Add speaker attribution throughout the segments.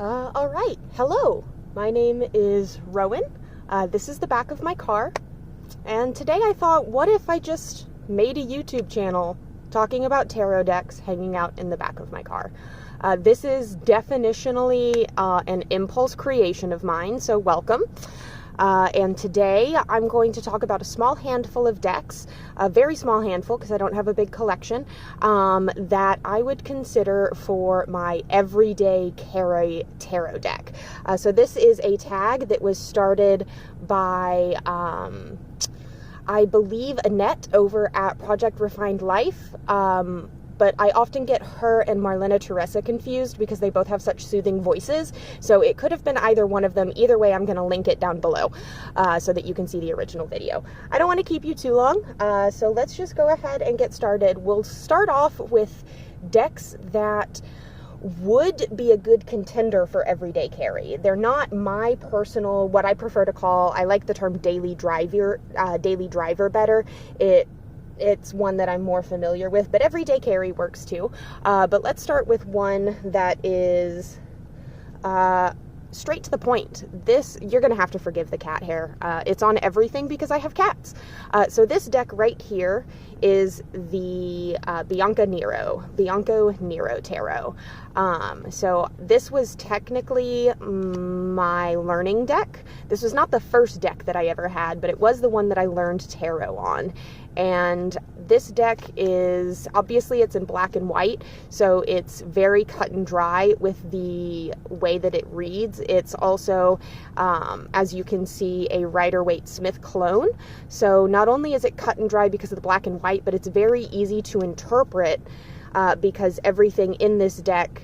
Speaker 1: All right. Hello. My name is Rowan. This is the back of my car. And today I thought, what if I just made a YouTube channel talking about tarot decks hanging out in the back of my car? This is definitionally an impulse creation of mine, so welcome. And today I'm going to talk about a small handful of decks, a very small handful because I don't have a big collection, that I would consider for my everyday carry tarot deck. So this is a tag that was started by, I believe, Annette over at Project Refined Life. But I often get her and Marlena Teresa confused because they both have such soothing voices. So it could have been either one of them. Either way, I'm going to link it down below so that you can see the original video. I don't want to keep you too long, so let's just go ahead and get started. We'll start off with decks that would be a good contender for everyday carry. They're not my personal, what I prefer to call, I like the term daily driver better. It's one that I'm more familiar with, but everyday carry works too. But let's start with one that is straight to the point. This, you're going to have to forgive the cat hair. It's on everything because I have cats. So this deck right here is the Bianco Nero Tarot. So this was technically my learning deck. This was not the first deck that I ever had, but it was the one that I learned tarot on. And this deck is, obviously it's in black and white, so it's very cut and dry with the way that it reads. It's also, as you can see, a Rider-Waite-Smith clone. So not only is it cut and dry because of the black and white, but it's very easy to interpret because everything in this deck,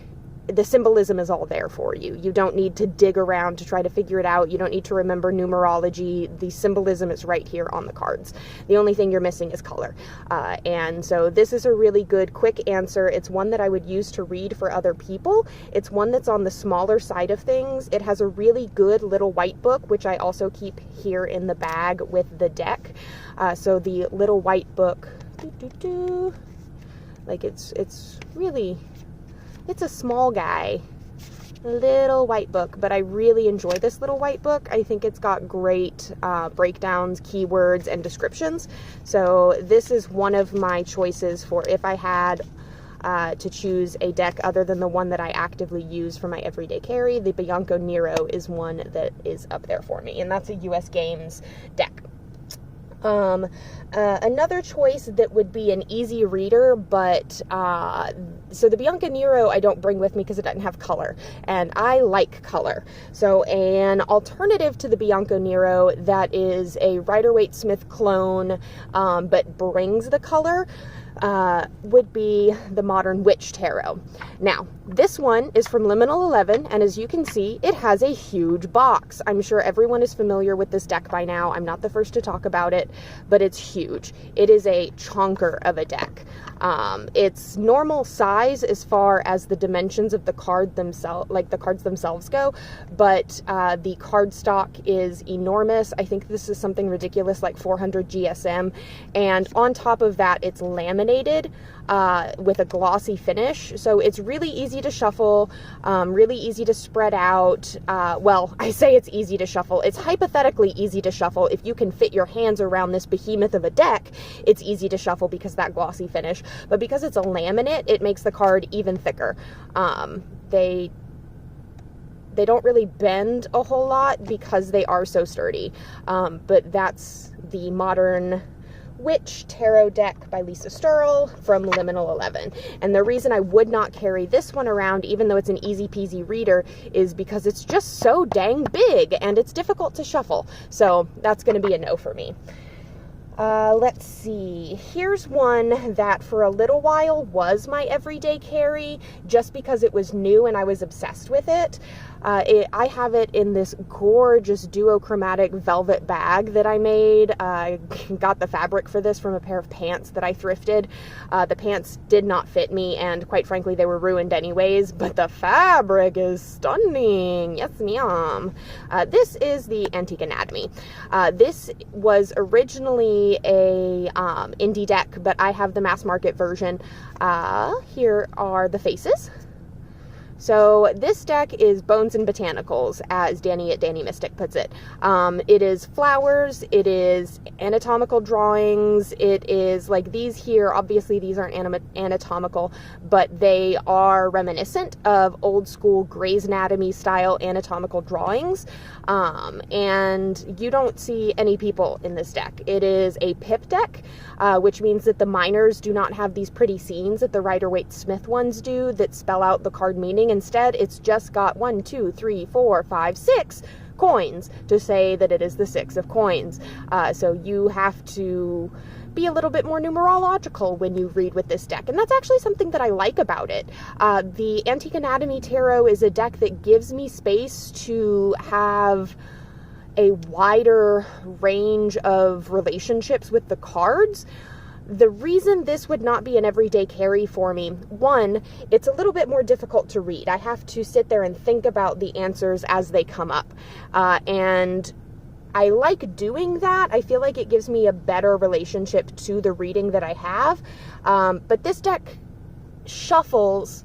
Speaker 1: the symbolism is all there for you. You don't need to dig around to try to figure it out. You don't need to remember numerology. The symbolism is right here on the cards. The only thing you're missing is color. And so this is a really good, quick answer. It's one that I would use to read for other people. It's one that's on the smaller side of things. It has a really good little white book, which I also keep here in the bag with the deck. So the little white book, like it's really... It's a small guy, little white book, but I really enjoy this little white book. I think it's got great breakdowns, keywords, and descriptions. So this is one of my choices for if I had to choose a deck other than the one that I actively use for my everyday carry. The Bianco Nero is one that is up there for me, and that's a US Games deck. Another choice that would be an easy reader, but, so the Bianco Nero I don't bring with me because it doesn't have color, and I like color. So an alternative to the Bianco Nero that is a Rider-Waite-Smith clone, but brings the color, would be the Modern Witch Tarot. Now, this one is from Liminal 11, and as you can see, it has a huge box. I'm sure everyone is familiar with this deck by now. I'm not the first to talk about it, but it's huge. It is a chonker of a deck. It's normal size as far as the dimensions of the card themselves, like the cards themselves go, but the card stock is enormous. I think this is something ridiculous like 400 GSM, and on top of that, it's laminated with a glossy finish, so it's really easy to shuffle, really easy to spread out. Well, I say it's easy to shuffle. It's hypothetically easy to shuffle. If you can fit your hands around this behemoth of a deck, it's easy to shuffle because of that glossy finish. But because it's a laminate, it makes the card even thicker. They don't really bend a whole lot because they are so sturdy. But that's the Modern Witch Tarot deck by Lisa Sterle from Liminal 11. And the reason I would not carry this one around, even though it's an easy peasy reader, is because it's just so dang big and it's difficult to shuffle. So that's going to be a no for me. Let's see. Here's one that for a little while was my everyday carry just because it was new and I was obsessed with it. I have it in this gorgeous duochromatic velvet bag that I made. I got the fabric for this from a pair of pants that I thrifted. The pants did not fit me, and quite frankly, they were ruined anyways, but the fabric is stunning. Yes, ma'am. This is the Antique Anatomy. This was originally a indie deck, but I have the mass market version. Here are the faces. So this deck is Bones and Botanicals, as Danny at Danny Mystic puts it. It is flowers, it is anatomical drawings, it is like these here, obviously these aren't anatomical, but they are reminiscent of old school Grey's Anatomy style anatomical drawings. And you don't see any people in this deck. It is a pip deck, which means that the minors do not have these pretty scenes that the Rider-Waite-Smith ones do that spell out the card meaning. Instead, it's just got 1, 2, 3, 4, 5, 6 coins to say that it is the 6 of coins. So you have to be a little bit more numerological when you read with this deck, and that's actually something that I like about it. The Antique Anatomy Tarot is a deck that gives me space to have a wider range of relationships with the cards. The reason this would not be an everyday carry for me, one, it's a little bit more difficult to read. I have to sit there and think about the answers as they come up. And I like doing that. I feel like it gives me a better relationship to the reading that I have. But this deck shuffles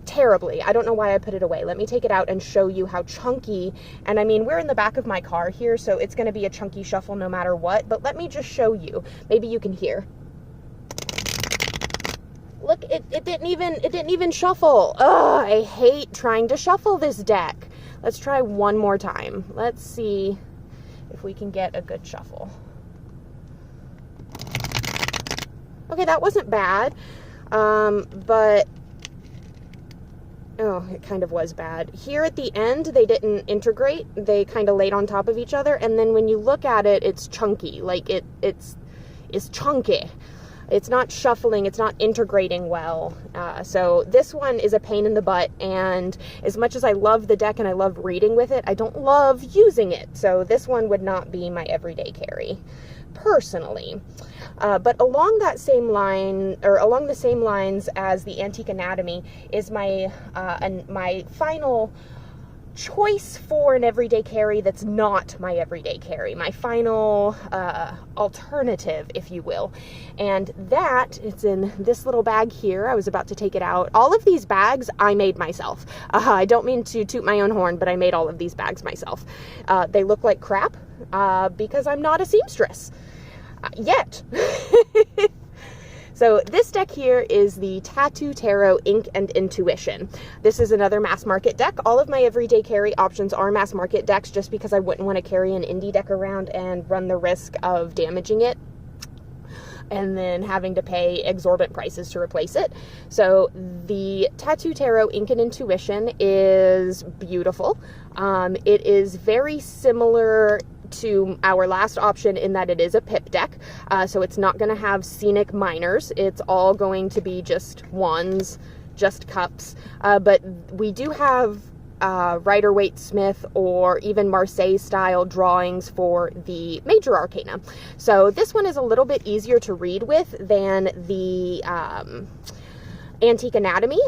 Speaker 1: terribly. I don't know why I put it away. Let me take it out and show you how chunky, and I mean, we're in the back of my car here, so it's going to be a chunky shuffle no matter what, but let me just show you. Maybe you can hear. Look, it didn't even shuffle. Ugh, I hate trying to shuffle this deck. Let's try one more time. Let's see if we can get a good shuffle. Okay, that wasn't bad, but oh, it kind of was bad. Here at the end, they didn't integrate. They kind of laid on top of each other, and then when you look at it, it's chunky. Like it's chunky. It's not shuffling, it's not integrating well. So this one is a pain in the butt, and as much as I love the deck and I love reading with it, I don't love using it. So this one would not be my everyday carry, personally. But along that same line, or along the same lines as the Antique Anatomy, is my final choice for an everyday carry that's not my everyday carry, my final alternative, if you will. And that, it's in this little bag here. I was about to take it out. All of these bags I made myself. I don't mean to toot my own horn, but I made all of these bags myself. They look like crap because I'm not a seamstress yet. So this deck here is the Tattoo Tarot Ink and Intuition. This is another mass market deck. All of my everyday carry options are mass market decks just because I wouldn't want to carry an indie deck around and run the risk of damaging it and then having to pay exorbitant prices to replace it. So the Tattoo Tarot Ink and Intuition is beautiful. It is very similar to our last option in that it is a pip deck, so it's not going to have scenic minors. It's all going to be just wands, just cups, but we do have Rider-Waite-Smith or even Marseille style drawings for the major arcana. So this one is a little bit easier to read with than the Antique Anatomy.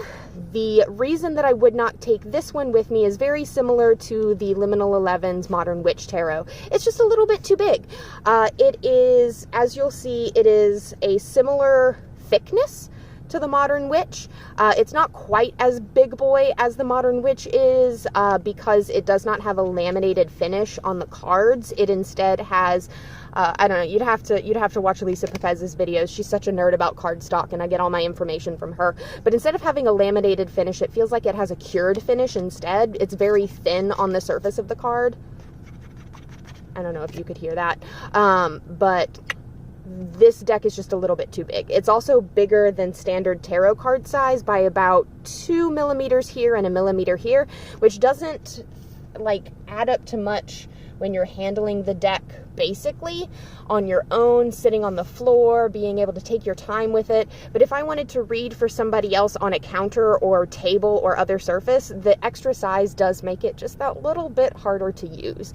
Speaker 1: The reason that I would not take this one with me is very similar to the Liminal 11's Modern Witch Tarot. It's just a little bit too big. It is, as you'll see, it is a similar thickness to the Modern Witch. It's not quite as big boy as the Modern Witch is because it does not have a laminated finish on the cards. It instead has I don't know, you'd have to watch Lisa Pepez's videos. She's such a nerd about cardstock, and I get all my information from her. But instead of having a laminated finish, it feels like it has a cured finish instead. It's very thin on the surface of the card. I don't know if you could hear that. But this deck is just a little bit too big. It's also bigger than standard tarot card size by about 2 millimeters here and 1 millimeter here, which doesn't like add up to much when you're handling the deck basically on your own, sitting on the floor, being able to take your time with it. But if I wanted to read for somebody else on a counter or table or other surface, the extra size does make it just that little bit harder to use.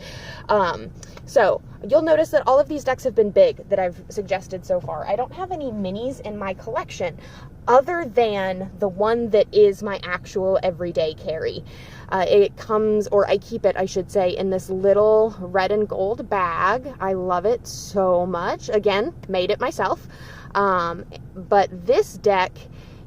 Speaker 1: So you'll notice that all of these decks have been big that I've suggested so far. I don't have any minis in my collection other than the one that is my actual everyday carry. It comes, or I keep it, I should say, in this little red and gold bag. I love it so much. Again, made it myself. But this deck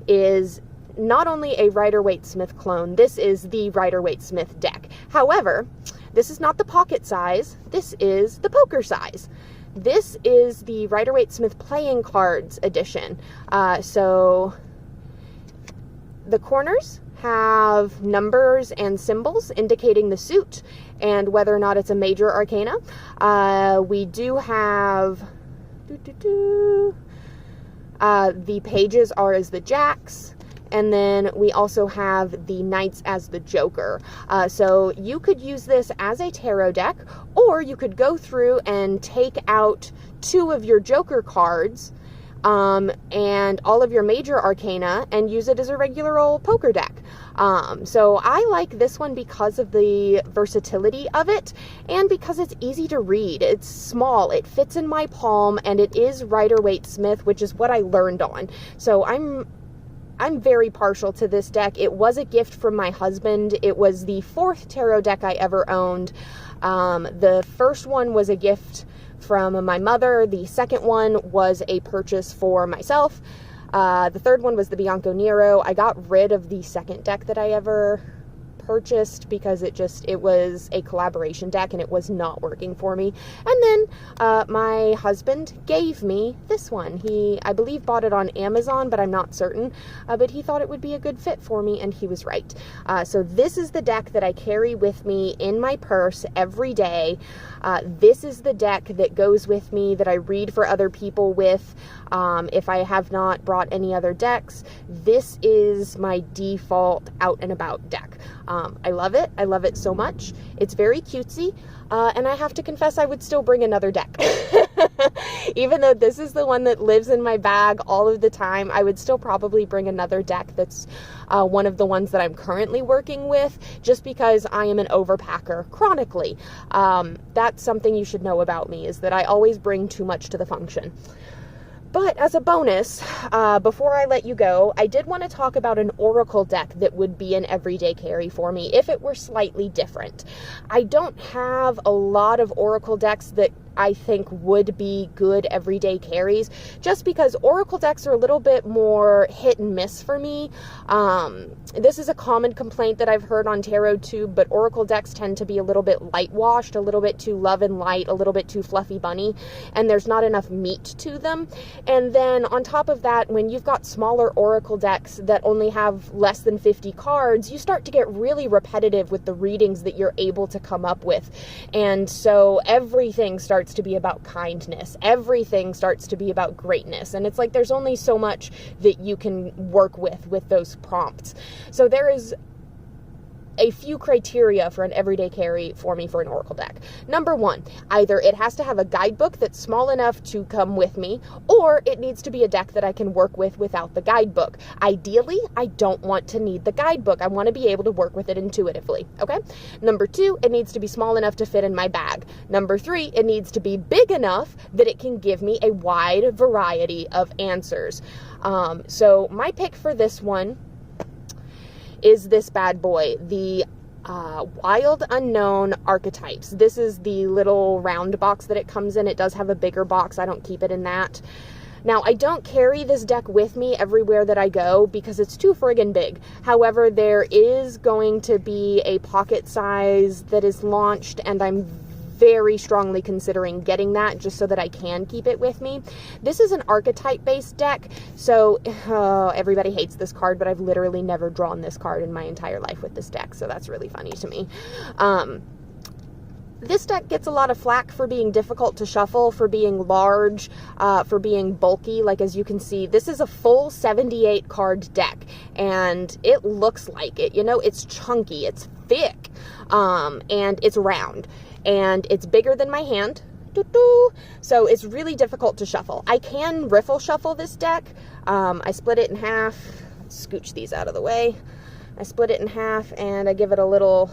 Speaker 1: is not only a Rider-Waite-Smith clone, this is the Rider-Waite-Smith deck. However, this is not the pocket size, this is the poker size. This is the Rider-Waite-Smith Playing Cards edition. So the corners have numbers and symbols indicating the suit and whether or not it's a major arcana. We do have the pages are as the jacks, and then we also have the knights as the joker. So you could use this as a tarot deck, or you could go through and take out 2 of your joker cards and all of your major arcana and use it as a regular old poker deck. So I like this one because of the versatility of it and because it's easy to read. It's small, it fits in my palm, and it is Rider-Waite-Smith, which is what I learned on. So I'm very partial to this deck. It was a gift from my husband. It was the 4th tarot deck I ever owned. The first one was a gift from my mother. The second one was a purchase for myself. The third one was the Bianco Nero. I got rid of the second deck that I ever purchased because it was a collaboration deck and it was not working for me. And then my husband gave me this one. He, I believe, bought it on Amazon, but I'm not certain. But he thought it would be a good fit for me, and he was right. So this is the deck that I carry with me in my purse every day. This is the deck that goes with me, that I read for other people with. If I have not brought any other decks, this is my default out and about deck. I love it. I love it so much. It's very cutesy, and I have to confess I would still bring another deck. Even though this is the one that lives in my bag all of the time, I would still probably bring another deck that's one of the ones that I'm currently working with, just because I am an overpacker chronically. That's something you should know about me, is that I always bring too much to the function. But as a bonus, before I let you go, I did want to talk about an oracle deck that would be an everyday carry for me if it were slightly different. I don't have a lot of oracle decks that I think would be good everyday carries, just because oracle decks are a little bit more hit and miss for me. This is a common complaint that I've heard on TarotTube, but oracle decks tend to be a little bit light washed, a little bit too love and light, a little bit too fluffy bunny, and there's not enough meat to them. And then on top of that, when you've got smaller oracle decks that only have less than 50 cards, you start to get really repetitive with the readings that you're able to come up with. And so everything starts to be about kindness. Everything starts to be about greatness. And it's like there's only so much that you can work with those prompts. So there is a few criteria for an everyday carry for me for an oracle deck. Number 1, either it has to have a guidebook that's small enough to come with me, or it needs to be a deck that I can work with without the guidebook. Ideally, I don't want to need the guidebook. I want to be able to work with it intuitively, okay? Number 2, it needs to be small enough to fit in my bag. Number 3, it needs to be big enough that it can give me a wide variety of answers. So my pick for this one is this bad boy, the Wild Unknown Archetypes. This is the little round box that it comes in. It does have a bigger box. I don't keep it in that. Now, I don't carry this deck with me everywhere that I go because it's too friggin' big. However, there is going to be a pocket size that is launched, and I'm very strongly considering getting that just so that I can keep it with me. This is an archetype-based deck, so everybody hates this card, but I've literally never drawn this card in my entire life with this deck, so that's really funny to me. This deck gets a lot of flack for being difficult to shuffle, for being large, for being bulky. Like, as you can see, this is a full 78 card deck, and it looks like it. You know, it's chunky, it's thick, and it's round, and it's bigger than my hand. So it's really difficult to shuffle. I can riffle shuffle this deck. I split it in half. Let's scooch these out of the way. I split it in half, and I give it a little...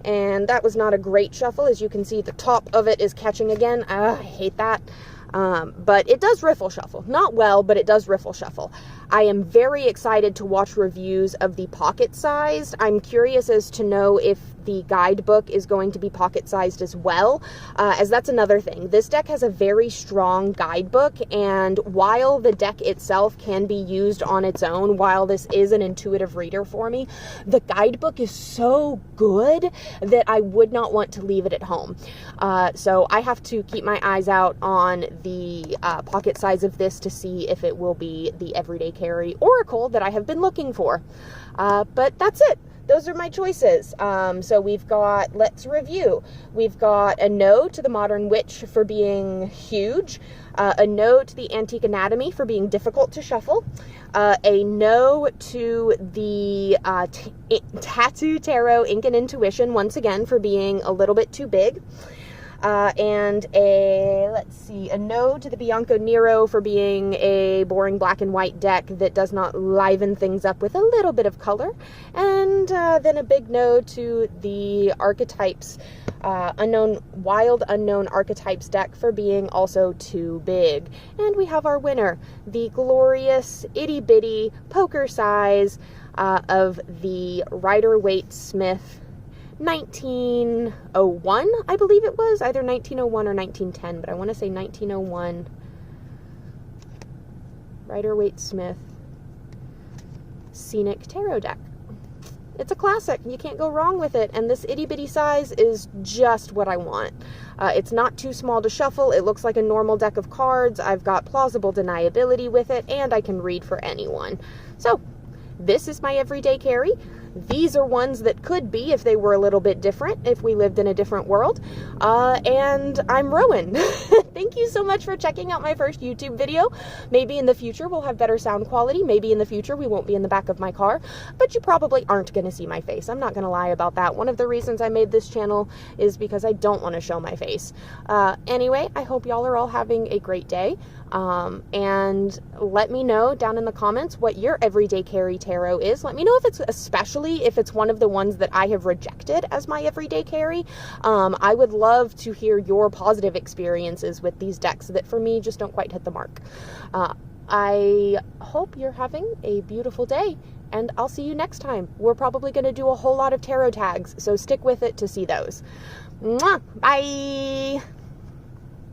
Speaker 1: And that was not a great shuffle. As you can see, the top of it is catching again. I hate that. But it does riffle shuffle. Not well, but it does riffle shuffle. I am very excited to watch reviews of the pocket-sized. I'm curious as to know if the guidebook is going to be pocket-sized as well, as that's another thing. This deck has a very strong guidebook, and while the deck itself can be used on its own, while this is an intuitive reader for me, the guidebook is so good that I would not want to leave it at home. So I have to keep my eyes out on the pocket size of this to see if it will be the everyday carry oracle that I have been looking for. But that's it. Those are my choices. So we've got, let's review. We've got a no to the Modern Witch for being huge, a no to the Antique Anatomy for being difficult to shuffle, a no to the Tattoo Tarot Ink and Intuition, once again, for being a little bit too big. And let's see, a no to the Bianco Nero for being a boring black and white deck that does not liven things up with a little bit of color. And then a big no to the Archetypes, Wild Unknown Archetypes deck for being also too big. And we have our winner, the glorious itty bitty poker size of the Rider-Waite-Smith 1901, I believe it was, either 1901 or 1910, but I want to say 1901, Rider-Waite-Smith Scenic Tarot deck. It's a classic. You can't go wrong with it, and this itty-bitty size is just what I want. It's not too small to shuffle. It looks like a normal deck of cards. I've got plausible deniability with it, and I can read for anyone. So, this is my everyday carry. These are ones that could be if they were a little bit different, if we lived in a different world. And I'm Rowan. Thank you so much for checking out my first YouTube video. Maybe in the future we'll have better sound quality. Maybe in the future we won't be in the back of my car, but you probably aren't going to see my face. I'm not going to lie about that. One of the reasons I made this channel is because I don't want to show my face. Anyway, I hope y'all are all having a great day. And let me know down in the comments what your everyday carry tarot is. Let me know if it's, especially if it's one of the ones that I have rejected as my everyday carry. I would love to hear your positive experiences with these decks that for me just don't quite hit the mark. I hope you're having a beautiful day, and I'll see you next time. We're probably going to do a whole lot of tarot tags, so stick with it to see those. Mwah! Bye!